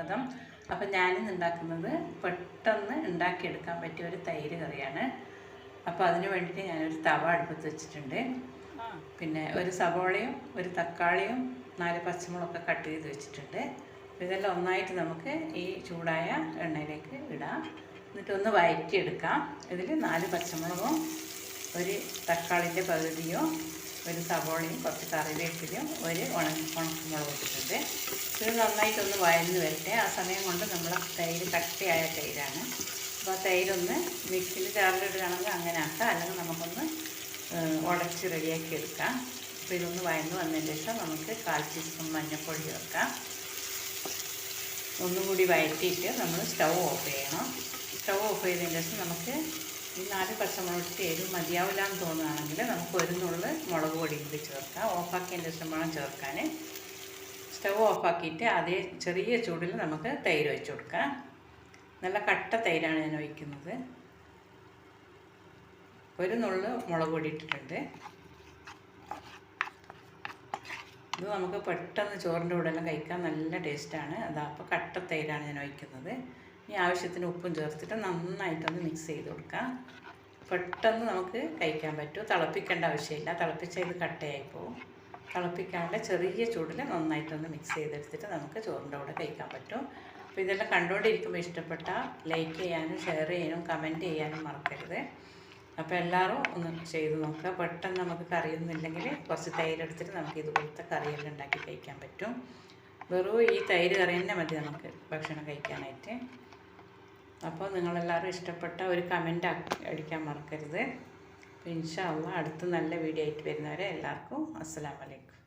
സ്വാഗതം. അപ്പം ഞാനിന്ന് ഉണ്ടാക്കുന്നത് പെട്ടെന്ന് ഉണ്ടാക്കിയെടുക്കാൻ പറ്റിയ ഒരു തൈര് കറിയാണ്. അപ്പോൾ അതിന് വേണ്ടിയിട്ട് ഞാനൊരു തവ അടുപ്പത്ത് വെച്ചിട്ടുണ്ട്. പിന്നെ ഒരു സവോളയും ഒരു തക്കാളിയും 4 പച്ചമുളകൊക്കെ കട്ട് ചെയ്ത് വെച്ചിട്ടുണ്ട്. ഇതെല്ലാം ഒന്നായിട്ട് നമുക്ക് ഈ ചൂടായ എണ്ണയിലേക്ക് ഇടാം. എന്നിട്ടൊന്ന് വഴറ്റിയെടുക്കാം. ഇതിൽ 4 പച്ചമുളകും ഒരു തക്കാളിൻ്റെ പകുതിയോ ഒരു സവോളയും കുറച്ച് കറിവേപ്പിലയും ഒരു ഉണക്കമുളക് ഇട്ടിട്ടുണ്ട്. ഇത് നന്നായിട്ടൊന്ന് വഴന്ന് വരട്ടെ. ആ സമയം കൊണ്ട് നമ്മൾ തൈര് കട്ടിയായ തൈരാണ്. അപ്പോൾ ആ തൈരൊന്ന് മിക്സിയിൽ ജാറിലിടുകയാണെങ്കിൽ അങ്ങനെ ആക്കാം, അല്ലെങ്കിൽ നമുക്കൊന്ന് ഉടച്ച് റെഡിയാക്കി എടുക്കാം. അപ്പോൾ ഇതൊന്ന് വഴന്ന് വന്നതിന് ശേഷം നമുക്ക് 1/4 ടീസ്പൂൺ മഞ്ഞൾപ്പൊടി ചേർക്കാം. ഒന്നുകൂടി വഴറ്റിയിട്ട് നമ്മൾ സ്റ്റൗ ഓഫ് ചെയ്യണം. സ്റ്റൗ ഓഫ് ചെയ്തതിന് ശേഷം നമുക്ക് ഈ 4 പച്ചമുളക് എരിവ് മതിയാവില്ല എന്ന് തോന്നുകയാണെങ്കിൽ നമുക്ക് ഒരു നുള്ള് മുളക് പൊടി കൂടി ചേർക്കാം. ഓഫാക്കിയതിന് ശേഷം വേണം ചേർക്കാൻ. സ്റ്റൗ ഓഫാക്കിയിട്ട് അതേ ചെറിയ ചൂടിൽ നമുക്ക് തൈര് ഒഴിച്ച് കൊടുക്കാം. നല്ല കട്ട തൈരാണ് ഞാൻ ഒഴിക്കുന്നത്. ഒരു നുള്ള് മുളക് പൊടി ഇട്ടിട്ടുണ്ട്. ഇത് നമുക്ക് പെട്ടെന്ന് ചോറിൻ്റെ കൂടെ എല്ലാം കഴിക്കാൻ നല്ല ടേസ്റ്റാണ്. അപ്പോൾ കട്ട തൈരാണ് ഞാൻ ഒഴിക്കുന്നത്. ഇനി ആവശ്യത്തിന് ഉപ്പും ചേർത്തിട്ട് നന്നായിട്ടൊന്ന് മിക്സ് ചെയ്ത് കൊടുക്കാം. പെട്ടെന്ന് നമുക്ക് കഴിക്കാൻ പറ്റും. തിളപ്പിക്കേണ്ട ആവശ്യമില്ല. തിളപ്പിച്ചാൽ ഇത് കട്ടയായി പോകും. തിളപ്പിക്കാണ്ട് ചെറിയ ചൂടിൽ നന്നായിട്ടൊന്ന് മിക്സ് ചെയ്തെടുത്തിട്ട് നമുക്ക് ചോറിൻ്റെ കൂടെ കഴിക്കാൻ പറ്റും. അപ്പോൾ ഇതെല്ലാം കണ്ടുകൊണ്ടിരിക്കുമ്പോൾ ഇഷ്ടപ്പെട്ടാൽ ലൈക്ക് ചെയ്യാനും ഷെയർ ചെയ്യാനും കമൻറ്റ് ചെയ്യാനും മറക്കരുത്. അപ്പോൾ എല്ലാവരും ഒന്ന് ചെയ്ത് നോക്കുക. പെട്ടെന്ന് നമുക്ക് കറിയൊന്നുമില്ലെങ്കിൽ കുറച്ച് തൈരെടുത്തിട്ട് നമുക്ക് ഇതുപോലത്തെ കറിയെല്ലാം ഉണ്ടാക്കി കഴിക്കാൻ പറ്റും. വെറും ഈ തൈര് കറി തന്നെ മതി നമുക്ക് ഭക്ഷണം കഴിക്കാനായിട്ട്. അപ്പോൾ നിങ്ങളെല്ലാവരും ഇഷ്ടപ്പെട്ട ഒരു കമൻറ്റ് അടിക്കാൻ മറക്കരുത്. അപ്പോൾ ഇൻഷാ അള്ളാ അടുത്ത നല്ല വീഡിയോ ആയിട്ട് വരുന്നവരെ എല്ലാവർക്കും അസ്സലാമു അലൈക്കും.